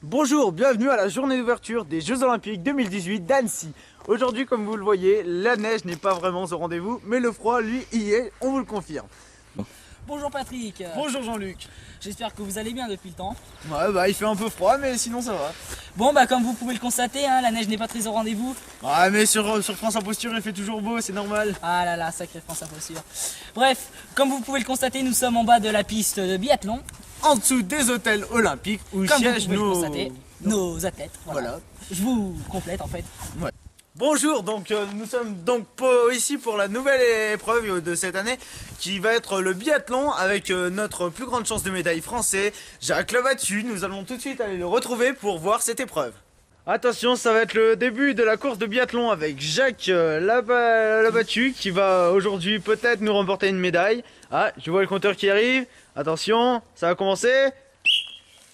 Bonjour, bienvenue à la journée d'ouverture des Jeux Olympiques 2018 d'Annecy. Aujourd'hui, comme vous le voyez, la neige n'est pas vraiment au rendez-vous, mais le froid, lui, y est, on vous le confirme. Bonjour Patrick. Bonjour Jean-Luc. J'espère que vous allez bien depuis le temps. Ouais, bah il fait un peu froid, mais sinon ça va. Bon bah comme vous pouvez le constater, la neige n'est pas très au rendez-vous. Ouais, mais sur France Imposture, il fait toujours beau, c'est normal. Ah là là, sacré France Imposture. Bref, comme vous pouvez le constater, nous sommes en bas de la piste de biathlon. En dessous des hôtels olympiques où Comme vous siègent pouvez le constater, nos athlètes. Voilà. Je vous complète en fait. Ouais. Bonjour, donc nous sommes donc ici pour la nouvelle épreuve de cette année qui va être le biathlon avec notre plus grande chance de médaille français, Jacques Labattu. Nous allons tout de suite aller le retrouver pour voir cette épreuve. Attention, ça va être le début de la course de biathlon avec Jacques Labattu qui va aujourd'hui peut-être nous remporter une médaille. Ah, je vois le compteur qui arrive. Attention, ça va commencer.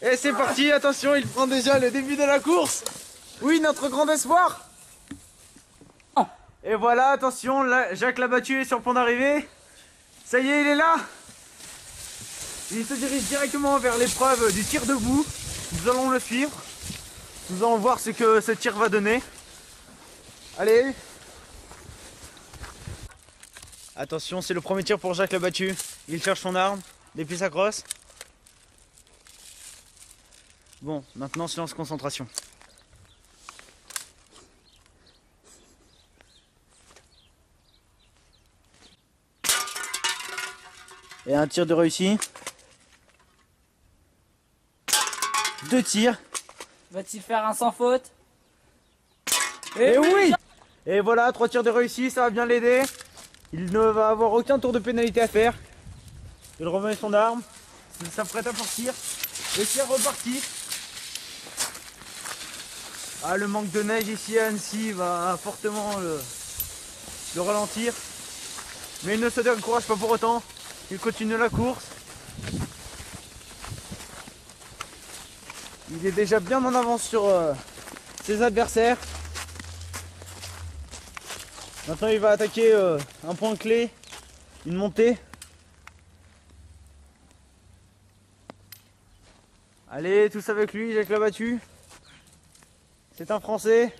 Et c'est parti, attention, il prend déjà le début de la course. Oui, notre grand espoir. Et voilà, attention, là, Jacques Labattu est sur le point d'arrivée. Ça y est, il est là. Il se dirige directement vers l'épreuve du tir debout. Nous allons le suivre. Nous allons voir ce que ce tir va donner. Allez. Attention, c'est le premier tir pour Jacques Labattu. Il cherche son arme depuis sa crosse. Bon, maintenant silence, concentration. Et un tir de réussi. 2 tirs. Va-t-il faire un sans faute? Et oui. Et voilà, 3 tirs de réussi, ça va bien l'aider. Il ne va avoir aucun tour de pénalité à faire. Il remet son arme. Il s'apprête à partir. Le tir reparti. Ah, le manque de neige ici à Annecy va fortement le ralentir. Mais il ne se décourage pas pour autant. Il continue la course. Il est déjà bien en avance sur ses adversaires. Maintenant il va attaquer un point clé, une montée. Allez, tous avec lui, Jacques Labattu. C'est un Français.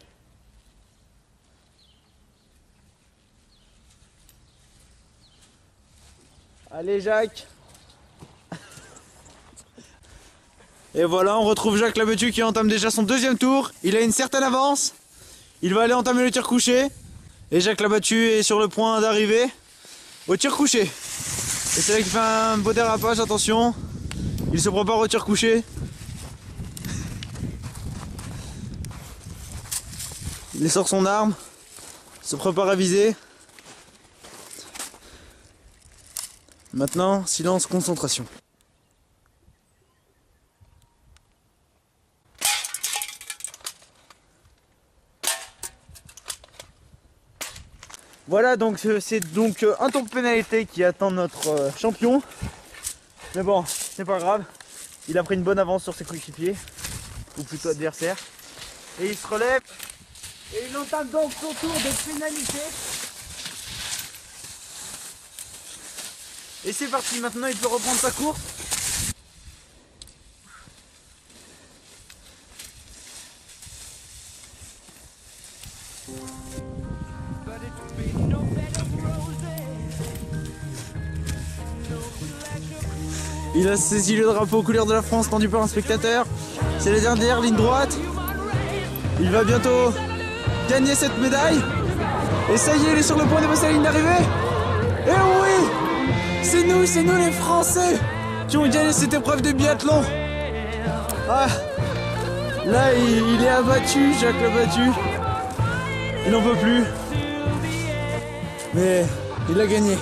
Allez Jacques. Et voilà, on retrouve Jacques Labattu qui entame déjà son deuxième tour. Il a une certaine avance. Il va aller entamer le tir couché. Et Jacques Labattu est sur le point d'arriver au tir couché. Et c'est là qu'il fait un beau dérapage, attention. Il se prépare au tir couché. Il sort son arme. Se prépare à viser. Maintenant, silence, concentration. Voilà, donc c'est donc un tour de pénalité qui attend notre champion. Mais bon, c'est pas grave. Il a pris une bonne avance sur ses coéquipiers, ou plutôt adversaires. Et il se relève. Et il entame donc son tour de pénalité. Et c'est parti, maintenant il peut reprendre sa course. Il a saisi le drapeau aux couleurs de la France tendu par un spectateur. C'est la dernière ligne droite. Il va bientôt gagner cette médaille. Et ça y est, il est sur le point de passer la ligne d'arrivée. Et oui! C'est nous les Français qui ont gagné cette épreuve de biathlon. Ah, là, il est abattu, Jacques Labattu. Il n'en peut plus. Mais il a gagné.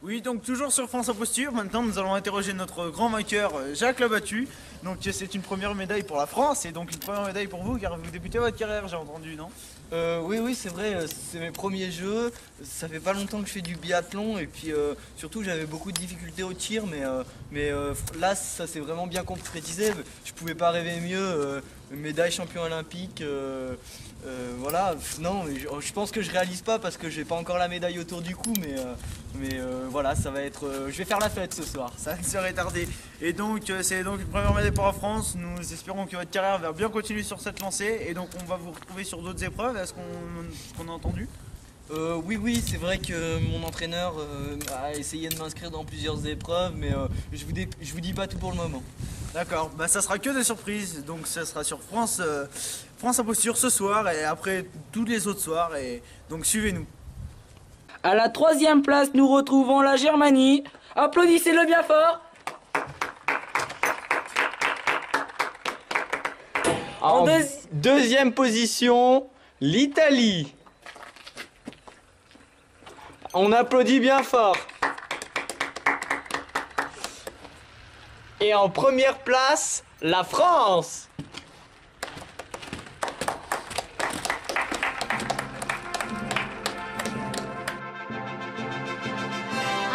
Oui, donc toujours sur France Imposture. Maintenant, nous allons interroger notre grand vainqueur, Jacques Labattu. Donc c'est une première médaille pour la France et donc une première médaille pour vous car vous débutez votre carrière, j'ai entendu, non? Oui, c'est vrai, c'est mes premiers jeux. Ça fait pas longtemps que je fais du biathlon et puis surtout j'avais beaucoup de difficultés au tir, mais là ça s'est vraiment bien concrétisé. Je pouvais pas rêver mieux. Médaille champion olympique. Voilà, non, je pense que je réalise pas parce que j'ai pas encore la médaille autour du cou, Mais voilà, ça va être. Je vais faire la fête ce soir. Ça ne serait tardé. Et donc c'est donc une première médaille pour la France. Nous espérons que votre carrière va bien continuer sur cette lancée. Et donc on va vous retrouver sur d'autres épreuves. Est-ce qu'on a entendu? Oui, c'est vrai que mon entraîneur a essayé de m'inscrire dans plusieurs épreuves, mais je vous dis pas tout pour le moment. D'accord, bah ça sera que des surprises. Donc ça sera sur France Imposture ce soir et après tous les autres soirs. Et donc suivez-nous. À la 3e place, nous retrouvons la Germanie. Applaudissez-le bien fort. En deuxième position, l'Italie. On applaudit bien fort. Et en première place, la France.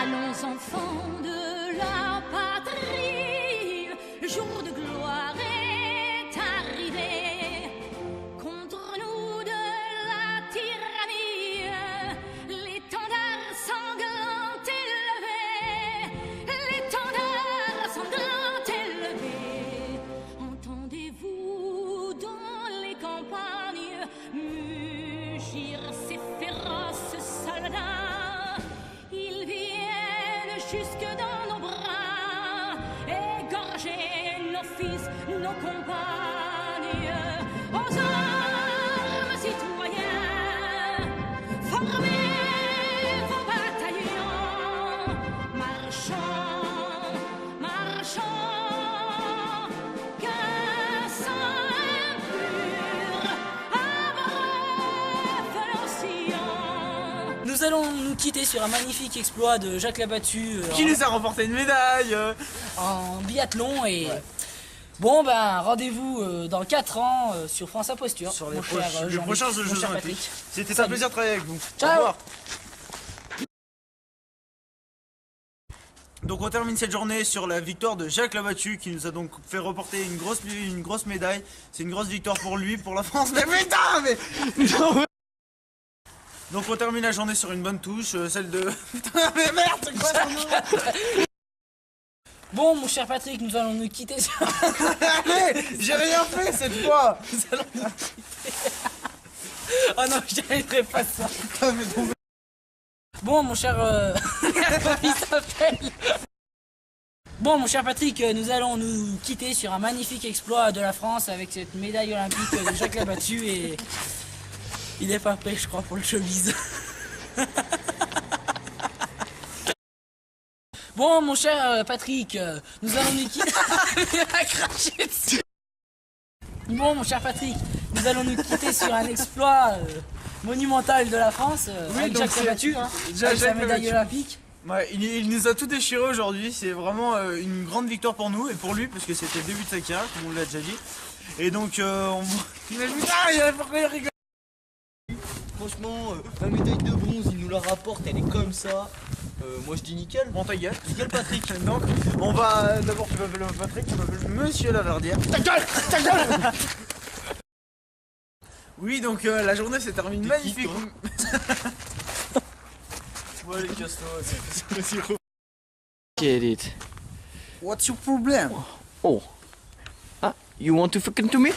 Allons enfants de la patrie, le jour de gloire est arrivé. Contre nous de la tyrannie, l'étendard sanglant élevé, l'étendard sanglant élevé. Entendez-vous dans les campagnes mugir ces féroces soldats? Ils viennent jusque dans nos bras, égorger nos fils, nos compagnes. Aux armes, citoyens, formez vos bataillons, marchons, marchons, qu'un sang impur abreuve nos sillons. Nous allons nous quitter sur un magnifique exploit de Jacques Labattu Qui nous a remporté une médaille? en biathlon et bon ben rendez-vous dans 4 ans sur France Imposture. Sur les mon cher, Jean-Luc, prochains mon Jeux cher Olympiques. Patrick. C'était un Salut. plaisir de travailler avec vous. Ciao. Au revoir. Donc on termine cette journée sur la victoire de Jacques Labattu qui nous a donc fait reporter une grosse médaille. C'est une grosse victoire pour lui, pour la France. Mais putain, mais donc on termine la journée sur une bonne touche, celle de... Putain, mais merde, c'est quoi son nom? Bon mon cher Patrick, nous allons nous quitter sur... Allez, j'ai rien fait cette fois. Nous allons nous quitter. Oh non, j'y arriverai pas ça. Putain, mais bon, Bon mon cher... comment il s'appelle? Bon mon cher Patrick, nous allons nous quitter sur un magnifique exploit de la France avec cette médaille olympique de Jacques Labattu et... Il est pas prêt je crois pour le showbiz. Bon mon cher Patrick, nous allons nous quitter... Il va cracher dessus. Bon mon cher Patrick, nous allons nous quitter sur un exploit monumental de la France avec donc Jacques c'est- Labattu, hein, Jacques avec sa médaille Labattu. olympique. ouais, il nous a tout déchiré aujourd'hui. C'est vraiment une grande victoire pour nous et pour lui parce que c'était le début de sa carrière, comme on l'a déjà dit. Et donc on... Mais putain, pourquoi il rigole? Franchement, la médaille de bronze, il nous la rapporte, elle est comme ça. Moi je dis nickel. Bon, ta gueule. Nickel Patrick. Donc, on va d'abord, tu m'appelles Patrick, tu m'appelles Monsieur Laverdière. Ta gueule, ta gueule. Oui, donc la journée s'est terminée T'es qui, magnifique. Ouais, les casse-toi. Get it. What's your problem? Oh. Ah, you want to fucking to me?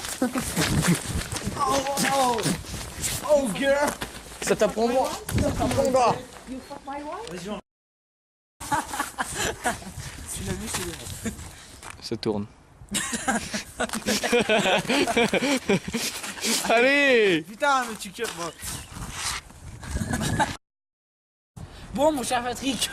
Oh girl. Ça t'apprendra. Ça t'apprendra. Vas-y, on... Tu l'as vu, c'est Se tourne. Allez. putain, mais tu cut moi. Bon mon cher Patrick,